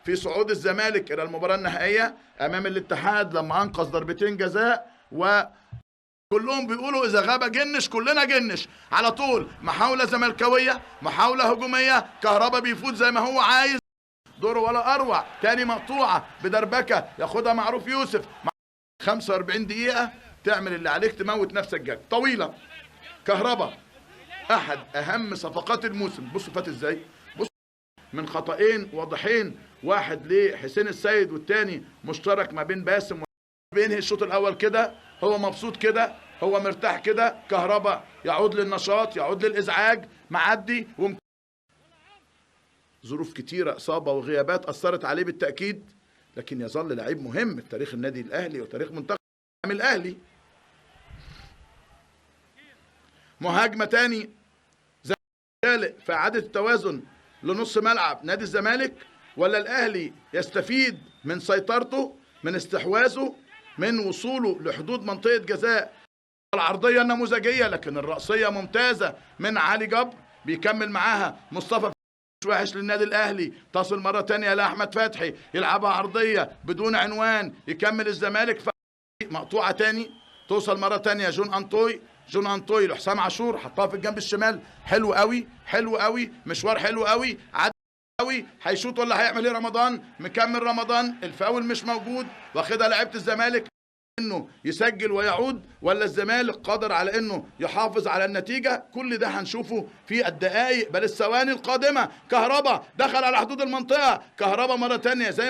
في صعود الزمالك الى المباراه النهائيه امام الاتحاد لما انقذ ضربتين جزاء، وكلهم بيقولوا اذا غاب جنش كلنا جنش على طول. محاوله زملكاويه، محاوله هجوميه، كهربا بيفوت زي ما هو عايز، دوره ولا اروع. تاني مقطوعه بدربكه ياخدها معروف يوسف. 45 دقيقه تعمل اللي عليك، تموت نفسك جد طويله. كهربا احد اهم صفقات الموسم. بصوا فات ازاي، بص من خطأين واضحين، واحد لحسين السيد والتاني مشترك ما بين باسم. بينهي الشوط الاول كده، هو مبسوط كده، هو مرتاح كده. كهربا يعود للنشاط، يعود للازعاج، معدي ظروف كتيره، اصابه وغيابات اثرت عليه بالتاكيد، لكن يظل لعيب مهم في تاريخ النادي الاهلي وتاريخ منتخب الاهلي. مهاجمه تاني في اعاده التوازن لنص ملعب نادي الزمالك، ولا الاهلي يستفيد من سيطرته، من استحواذه، من وصوله لحدود منطقه جزاء. العرضيه النموذجيه لكن الرأسيه ممتازه من علي جبر، بيكمل معاها مصطفى، مش وحش للنادي الاهلي. تصل مره ثانيه لاحمد فتحي، يلعبها عرضيه بدون عنوان، يكمل الزمالك. مقطوعه ثاني، توصل مره ثانيه جون انطوي لحسام عاشور، حطها في الجنب الشمال. حلو قوي، حلو قوي، مشوار حلو قوي، عدى قوي. هيشوط ولا هيعمل ايه رمضان؟ مكمل رمضان، الفاول مش موجود، واخدها لعيبه الزمالك انه يسجل ويعود، ولا الزمالك قادر على انه يحافظ على النتيجه؟ كل ده هنشوفه في الدقائق بل الثواني القادمه. كهربا دخل على حدود المنطقه، كهربا مره ثانيه زي ما